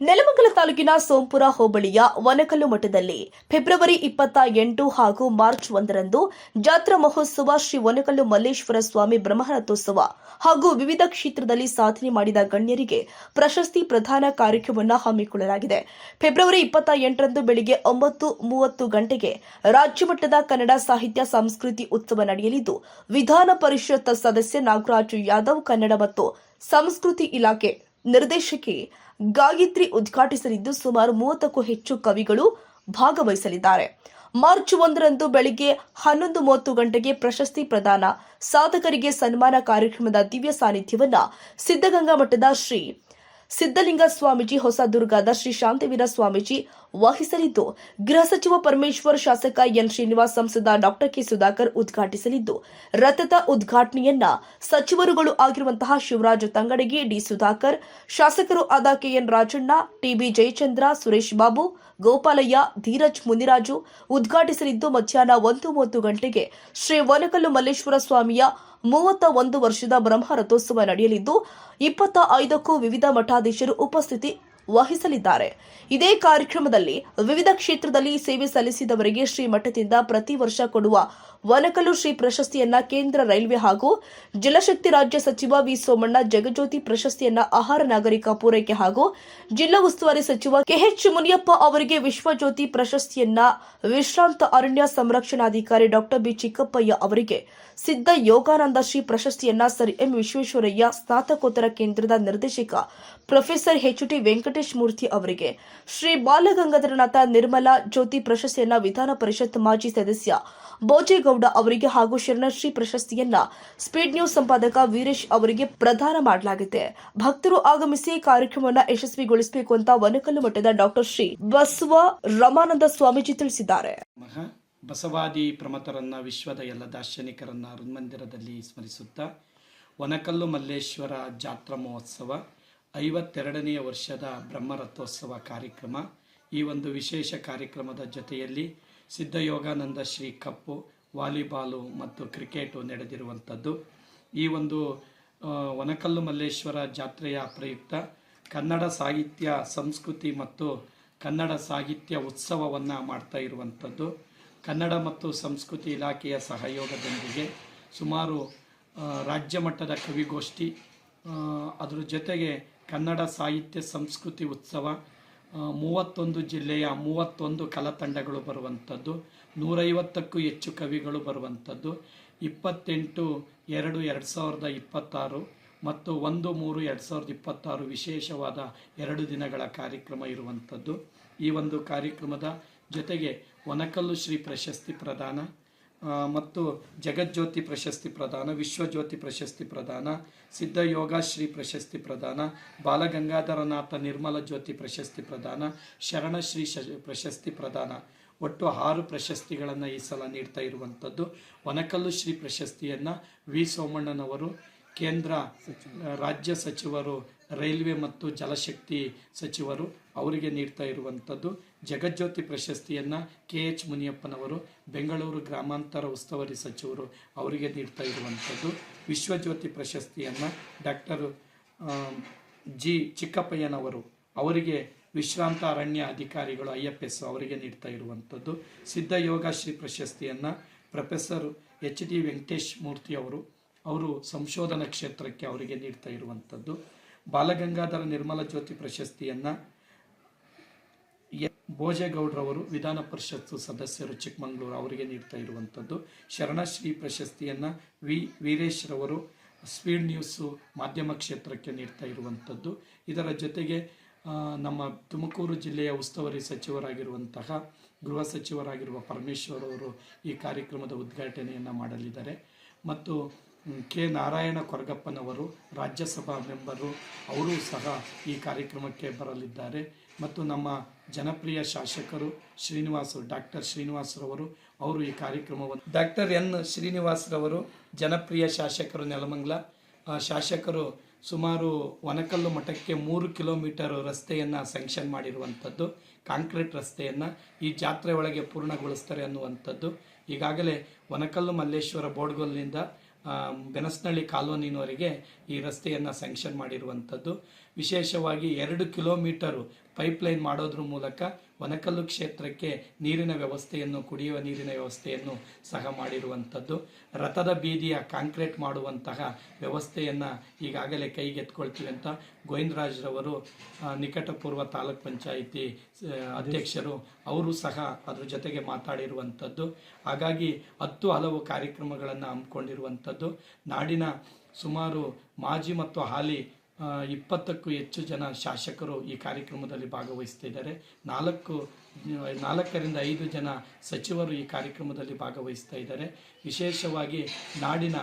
ನೆಲಮಂಗಲ ತಾಲೂಕಿನ ಸೋಂಪುರ ಹೋಬಳಿಯ ವನಕಲ್ಲು ಮಠದಲ್ಲಿ ಫೆಬ್ರವರಿ 28 ಹಾಗೂ ಮಾರ್ಚ್ 1ರಂದು ಜಾತ್ರಾ ಮಹೋತ್ಸವ, ಶ್ರೀ ವನಕಲ್ಲು ಮಲ್ಲೇಶ್ವರ ಸ್ವಾಮಿ ಬ್ರಹ್ಮರಥೋತ್ಸವ ಹಾಗೂ ವಿವಿಧ ಕ್ಷೇತ್ರದಲ್ಲಿ ಸಾಧನೆ ಮಾಡಿದ ಗಣ್ಯರಿಗೆ ಪ್ರಶಸ್ತಿ ಪ್ರದಾನ ಕಾರ್ಯಕ್ರಮವನ್ನು ಹಮ್ಮಿಕೊಳ್ಳಲಾಗಿದೆ. ಫೆಬ್ರವರಿ 28ರಂದು ಬೆಳಗ್ಗೆ 9:30 ಗಂಟೆಗೆ ರಾಜ್ಯಮಟ್ಟದ ಕನ್ನಡ ಸಾಹಿತ್ಯ ಸಂಸ್ಕೃತಿ ಉತ್ಸವ ನಡೆಯಲಿದ್ದು, ವಿಧಾನ ಪರಿಷತ್ ಸದಸ್ಯ ನಾಗರಾಜ್ ಯಾದವ್, ಕನ್ನಡ ಮತ್ತು ಸಂಸ್ಕೃತಿ ಇಲಾಖೆ ನಿರ್ದೇಶಕಿ ಗಾಯತ್ರಿ ಉದ್ಘಾಟಿಸಲಿದ್ದು, ಸುಮಾರು 30ಕ್ಕೂ ಹೆಚ್ಚು ಕವಿಗಳು ಭಾಗವಹಿಸಲಿದ್ದಾರೆ. ಮಾರ್ಚ್ 1ರಂದು ಬೆಳಗ್ಗೆ 11:30 ಗಂಟೆಗೆ ಪ್ರಶಸ್ತಿ ಪ್ರದಾನ, ಸಾಧಕರಿಗೆ ಸನ್ಮಾನ ಕಾರ್ಯಕ್ರಮದ ದಿವ್ಯ ಸಾನ್ನಿಧ್ಯವನ್ನು ಸಿದ್ಧಗಂಗಾ ಮಠದ ಶ್ರೀ ಸಿದ್ದಲಿಂಗ ಸ್ವಾಮೀಜಿ, ಹೊಸದುರ್ಗದ ಶ್ರೀ ಶಾಂತವೀರ ಸ್ವಾಮೀಜಿ ವಹಿಸಲಿದ್ದು, ಗೃಹ ಸಚಿವ ಪರಮೇಶ್ವರ್, ಶಾಸಕ ಎನ್ ಶ್ರೀನಿವಾಸ್, ಸಂಸದ ಡಾ ಕೆ ಸುಧಾಕರ್ ಉದ್ಘಾಟಿಸಲಿದ್ದು, ರಥದ ಉದ್ಘಾಟನೆಯನ್ನ ಸಚಿವರುಗಳು ಆಗಿರುವಂತಹ ಶಿವರಾಜ್ ತಂಗಡಗಿ, ಡಿ ಸುಧಾಕರ್, ಶಾಸಕರು ಆದ ಕೆಎನ್ ರಾಜಣ್ಣ, ಟಿಬಿ ಜಯಚಂದ್ರ, ಸುರೇಶ್ ಬಾಬು, ಗೋಪಾಲಯ್ಯ, ಧೀರಜ್ ಮುನಿರಾಜು ಉದ್ಘಾಟಿಸಲಿದ್ದು, ಮಧ್ಯಾಹ್ನ 1:30 ಗಂಟೆಗೆ ಶ್ರೀ ವನಕಲ್ಲು ಮಲ್ಲೇಶ್ವರ ಸ್ವಾಮಿಯ 31 ವರ್ಷದ ಬ್ರಹ್ಮರಥೋತ್ಸವ ನಡೆಯಲಿದ್ದು, 25ಕ್ಕೂ ವಿವಿಧ ಮಠಾಧೀಶರು ಉಪಸ್ಥಿತಿ ವಹಿಸಲಿದ್ದಾರೆ. ಇದೇ ಕಾರ್ಯಕ್ರಮದಲ್ಲಿ ವಿವಿಧ ಕ್ಷೇತ್ರದಲ್ಲಿ ಸೇವೆ ಸಲ್ಲಿಸಿದವರಿಗೆ ಶ್ರೀ ಮಠದಿಂದ ಪ್ರತಿ ವರ್ಷ ಕೊಡುವ ವನಕಲ್ಲು ಶ್ರೀ ಪ್ರಶಸ್ತಿಯನ್ನ ಕೇಂದ್ರ ರೈಲ್ವೆ ಹಾಗೂ ಜಲಶಕ್ತಿ ರಾಜ್ಯ ಸಚಿವ ವಿ ಸೋಮಣ್ಣ, ಜಗಜ್ಯೋತಿ ಪ್ರಶಸ್ತಿಯನ್ನ ಆಹಾರ ನಾಗರಿಕ ಪೂರೈಕೆ ಹಾಗೂ ಜಿಲ್ಲಾ ಉಸ್ತುವಾರಿ ಸಚಿವ ಕೆಎಚ್ ಮುನಿಯಪ್ಪ ಅವರಿಗೆ ವಿಶ್ವಜ್ಯೋತಿ ಪ್ರಶಸ್ತಿಯನ್ನ ವಿಶ್ರಾಂತ ಅರಣ್ಯ ಸಂರಕ್ಷಣಾಧಿಕಾರಿ ಡಾ ಬಿ ಚಿಕ್ಕಪ್ಪಯ್ಯ ಅವರಿಗೆ ಸಿದ್ಧ ಯೋಗಾನಂದ ಶ್ರೀ ಪ್ರಶಸ್ತಿಯನ್ನ ಸರ್ ಎಂ ವಿಶ್ವೇಶ್ವರಯ್ಯ ಸ್ನಾತಕೋತ್ತರ ಕೇಂದ್ರದ ನಿರ್ದೇಶಕ ಪ್ರೊಫೆಸರ್ ಎಚ್ ಟಿ ವೆಂಕಟೇಶ್ ಮೂರ್ತಿ ಅವರಿಗೆ ಶ್ರೀ ಬಾಲಗಂಗಾಧರನಾಥ ನಿರ್ಮಲಾ ಜ್ಯೋತಿ ಪ್ರಶಸ್ತಿಯನ್ನ ವಿಧಾನ ಪರಿಷತ್ ಮಾಜಿ ಸದಸ್ಯ ಬೋಜೇಗೌಡ ಅವರಿಗೆ ಹಾಗೂ ಶರಣಶ್ರೀ ಪ್ರಶಸ್ತಿಯನ್ನ ಸ್ಪೀಡ್ ನ್ಯೂಸ್ ಸಂಪಾದಕ ವೀರೇಶ್ ಅವರಿಗೆ ಪ್ರದಾನ ಮಾಡಲಾಗಿದೆ. ಭಕ್ತರು ಆಗಮಿಸಿ ಕಾರ್ಯಕ್ರಮವನ್ನು ಯಶಸ್ವಿಗೊಳಿಸಬೇಕು ಅಂತ ವನಕಲ್ಲು ಮಠದ ಡಾಕ್ಟರ್ ಶ್ರೀ ಬಸವ ರಮಾನಂದ ಸ್ವಾಮೀಜಿ ತಿಳಿಸಿದ್ದಾರೆ. ಬಸವಾದಿ ಪ್ರಮಥರನ್ನ, ವಿಶ್ವದ ಎಲ್ಲ ದಾರ್ಶನಿಕರನ್ನ ಹೃನ್ಮಂದಿರದಲ್ಲಿ ಸ್ಮರಿಸುತ್ತಾ ವನಕಲ್ಲು ಮಲ್ಲೇಶ್ವರ ಜಾತ್ರಾ ಮಹೋತ್ಸವ 52ನೇ ವರ್ಷದ ಬ್ರಹ್ಮರಥೋತ್ಸವ ಕಾರ್ಯಕ್ರಮ. ಈ ಒಂದು ವಿಶೇಷ ಕಾರ್ಯಕ್ರಮದ ಜೊತೆಯಲ್ಲಿ ಸಿದ್ಧಯೋಗಾನಂದ ಶ್ರೀ ಕಪ್ಪು, ವಾಲಿಬಾಲು ಮತ್ತು ಕ್ರಿಕೆಟು ನಡೆದಿರುವಂಥದ್ದು. ಈ ಒಂದು ವನಕಲ್ಲು ಮಲ್ಲೇಶ್ವರ ಜಾತ್ರೆಯ ಪ್ರಯುಕ್ತ ಕನ್ನಡ ಸಾಹಿತ್ಯ ಸಂಸ್ಕೃತಿ ಮತ್ತು ಕನ್ನಡ ಸಾಹಿತ್ಯ ಉತ್ಸವವನ್ನು ಮಾಡ್ತಾ ಇರುವಂಥದ್ದು. ಕನ್ನಡ ಮತ್ತು ಸಂಸ್ಕೃತಿ ಇಲಾಖೆಯ ಸಹಯೋಗದೊಂದಿಗೆ ಸುಮಾರು ರಾಜ್ಯ ಮಟ್ಟದ ಕವಿಗೋಷ್ಠಿ, ಅದರ ಜೊತೆಗೆ ಕನ್ನಡ ಸಾಹಿತ್ಯ ಸಂಸ್ಕೃತಿ ಉತ್ಸವ, 31 ಜಿಲ್ಲೆಯ 31 ಕಲಾತಂಡಗಳು ಬರುವಂಥದ್ದು, 150ಕ್ಕೂ ಹೆಚ್ಚು ಕವಿಗಳು ಬರುವಂಥದ್ದು, 28/2/2026 ಮತ್ತು 1/3/2026 ವಿಶೇಷವಾದ 2 ದಿನಗಳ ಕಾರ್ಯಕ್ರಮ ಇರುವಂಥದ್ದು. ಈ ಒಂದು ಕಾರ್ಯಕ್ರಮದ ಜೊತೆಗೆ ವನಕಲ್ಲು ಶ್ರೀ ಪ್ರಶಸ್ತಿ ಪ್ರದಾನ ಮತ್ತು ಜಗಜ್ಯೋತಿ ಪ್ರಶಸ್ತಿ ಪ್ರದಾನ, ವಿಶ್ವಜ್ಯೋತಿ ಪ್ರಶಸ್ತಿ ಪ್ರದಾನ, ಸಿದ್ಧ ಯೋಗ ಶ್ರೀ ಪ್ರಶಸ್ತಿ ಪ್ರದಾನ, ಬಾಲಗಂಗಾಧರನಾಥ ನಿರ್ಮಲ ಜ್ಯೋತಿ ಪ್ರಶಸ್ತಿ ಪ್ರದಾನ, ಶರಣಶ್ರೀ ಪ್ರಶಸ್ತಿ ಪ್ರದಾನ, ಒಟ್ಟು 6 ಪ್ರಶಸ್ತಿಗಳನ್ನು ಈ ಸಲ ನೀಡ್ತಾ ಇರುವಂಥದ್ದು. ವನಕಲ್ಲು ಶ್ರೀ ಪ್ರಶಸ್ತಿಯನ್ನು ವಿ ಸೋಮಣ್ಣನವರು, ಕೇಂದ್ರ ರಾಜ್ಯ ಸಚಿವರು, ರೈಲ್ವೆ ಮತ್ತು ಜಲಶಕ್ತಿ ಸಚಿವರು ಅವರಿಗೆ ನೀಡ್ತಾ ಇರುವಂಥದ್ದು. ಜಗಜ್ಯೋತಿ ಪ್ರಶಸ್ತಿಯನ್ನು ಕೆಎಚ್ ಮುನಿಯಪ್ಪನವರು, ಬೆಂಗಳೂರು ಗ್ರಾಮಾಂತರ ಉಸ್ತುವಾರಿ ಸಚಿವರು ಅವರಿಗೆ ನೀಡ್ತಾ ಇರುವಂಥದ್ದು. ವಿಶ್ವಜ್ಯೋತಿ ಪ್ರಶಸ್ತಿಯನ್ನು ಡಾಕ್ಟರ್ ಜಿ ಚಿಕ್ಕಪ್ಪಯ್ಯನವರು ಅವರಿಗೆ ವಿಶ್ರಾಂತ ಅರಣ್ಯ ಅಧಿಕಾರಿಗಳು IFS ಅವರಿಗೆ ನೀಡ್ತಾ ಇರುವಂಥದ್ದು. ಸಿದ್ಧ ಯೋಗ ಶ್ರೀ ಪ್ರಶಸ್ತಿಯನ್ನು ಪ್ರೊಫೆಸರ್ ಎಚ್ ಟಿ ವೆಂಕಟೇಶ್ ಮೂರ್ತಿ ಅವರು ಸಂಶೋಧನಾ ಕ್ಷೇತ್ರಕ್ಕೆ ಅವರಿಗೆ ನೀಡ್ತಾ ಇರುವಂಥದ್ದು. ಬಾಲಗಂಗಾಧರ ನಿರ್ಮಲ ಜ್ಯೋತಿ ಪ್ರಶಸ್ತಿಯನ್ನು ಬೋಜೇಗೌಡರವರು, ವಿಧಾನ ಪರಿಷತ್ ಸದಸ್ಯರು, ಚಿಕ್ಕಮಗಳೂರು ಅವರಿಗೆ ನೀಡ್ತಾ ಇರುವಂಥದ್ದು. ಶರಣಶ್ರೀ ಪ್ರಶಸ್ತಿಯನ್ನು ವೀರೇಶ್ ರವರು ಸ್ಪೀಡ್ ನ್ಯೂಸು ಮಾಧ್ಯಮ ಕ್ಷೇತ್ರಕ್ಕೆ ನೀಡ್ತಾ ಇರುವಂಥದ್ದು. ಇದರ ಜೊತೆಗೆ ನಮ್ಮ ತುಮಕೂರು ಜಿಲ್ಲೆಯ ಉಸ್ತುವಾರಿ ಸಚಿವರಾಗಿರುವಂತಹ ಗೃಹ ಸಚಿವರಾಗಿರುವ ಪರಮೇಶ್ವರ್ ಅವರು ಈ ಕಾರ್ಯಕ್ರಮದ ಉದ್ಘಾಟನೆಯನ್ನು ಮಾಡಲಿದ್ದಾರೆ. ಮತ್ತು ಕೆ ನಾರಾಯಣ ಕೊರಗಪ್ಪನವರು ರಾಜ್ಯಸಭಾ ಮೆಂಬರು, ಅವರು ಸಹ ಈ ಕಾರ್ಯಕ್ರಮಕ್ಕೆ ಬರಲಿದ್ದಾರೆ. ಮತ್ತು ನಮ್ಮ ಜನಪ್ರಿಯ ಶಾಸಕರು ಡಾಕ್ಟರ್ ಶ್ರೀನಿವಾಸರವರು ಅವರು ಈ ಕಾರ್ಯಕ್ರಮವನ್ನು, ಡಾಕ್ಟರ್ ಎನ್ ಶ್ರೀನಿವಾಸರವರು ಜನಪ್ರಿಯ ಶಾಸಕರು, ನೆಲಮಂಗಲ ಶಾಸಕರು, ಸುಮಾರು ವನಕಲ್ಲು ಮಠಕ್ಕೆ 3 ಕಿಲೋಮೀಟರ್ ರಸ್ತೆಯನ್ನು ಸ್ಯಾಂಕ್ಷನ್ ಮಾಡಿರುವಂಥದ್ದು. ಕಾಂಕ್ರೀಟ್ ರಸ್ತೆಯನ್ನು ಈ ಜಾತ್ರೆ ಒಳಗೆ ಪೂರ್ಣಗೊಳಿಸ್ತಾರೆ ಅನ್ನುವಂಥದ್ದು. ಈಗಾಗಲೇ ವನಕಲ್ಲು ಮಲ್ಲೇಶ್ವರ ಬೋಡ್ಗೊಲ್ನಿಂದ ಬೆನಸ್ನಳ್ಳಿ ಕಾಲೋನಿನವರೆಗೆ ಈ ರಸ್ತೆಯನ್ನು ಸ್ಯಾಂಕ್ಷನ್ ಮಾಡಿರುವಂಥದ್ದು. ವಿಶೇಷವಾಗಿ 2 ಕಿಲೋಮೀಟರು ಪೈಪ್ಲೈನ್ ಮಾಡೋದ್ರ ಮೂಲಕ ವನಕಲ್ಲು ಕ್ಷೇತ್ರಕ್ಕೆ ನೀರಿನ ವ್ಯವಸ್ಥೆಯನ್ನು, ಕುಡಿಯುವ ನೀರಿನ ವ್ಯವಸ್ಥೆಯನ್ನು ಸಹ ಮಾಡಿರುವಂಥದ್ದು. ರಥದ ಬೀದಿಯ ಕಾಂಕ್ರೀಟ್ ಮಾಡುವಂತಹ ವ್ಯವಸ್ಥೆಯನ್ನು ಈಗಾಗಲೇ ಕೈಗೆತ್ಕೊಳ್ತೀವಿ ಅಂತ ಗೋವಿಂದರಾಜ್ರವರು ನಿಕಟಪೂರ್ವ ತಾಲೂಕ್ ಪಂಚಾಯಿತಿ ಅಧ್ಯಕ್ಷರು ಅವರು ಸಹ ಅದ್ರ ಜೊತೆಗೆ ಮಾತಾಡಿರುವಂಥದ್ದು. ಹಾಗಾಗಿ 10 ಹಲವು ಕಾರ್ಯಕ್ರಮಗಳನ್ನು ಹಮ್ಮಿಕೊಂಡಿರುವಂಥದ್ದು. ನಾಡಿನ ಸುಮಾರು ಮಾಜಿ ಮತ್ತು ಹಾಲಿ 20ಕ್ಕೂ ಹೆಚ್ಚು ಜನ ಶಾಸಕರು ಈ ಕಾರ್ಯಕ್ರಮದಲ್ಲಿ ಭಾಗವಹಿಸ್ತಿದ್ದಾರೆ. 4ರಿಂದ 5 ಜನ ಸಚಿವರು ಈ ಕಾರ್ಯಕ್ರಮದಲ್ಲಿ ಭಾಗವಹಿಸ್ತಾ ಇದ್ದಾರೆ. ವಿಶೇಷವಾಗಿ ನಾಡಿನ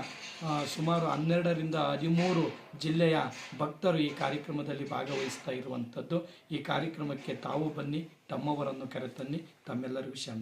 ಸುಮಾರು 12ರಿಂದ 13 ಜಿಲ್ಲೆಯ ಭಕ್ತರು ಈ ಕಾರ್ಯಕ್ರಮದಲ್ಲಿ ಭಾಗವಹಿಸ್ತಾ ಇರುವಂಥದ್ದು. ಈ ಕಾರ್ಯಕ್ರಮಕ್ಕೆ ತಾವು ಬನ್ನಿ, ತಮ್ಮವರನ್ನು ಕರೆತನ್ನಿ. ತಮ್ಮೆಲ್ಲರಿಗೂ ಶರಣ.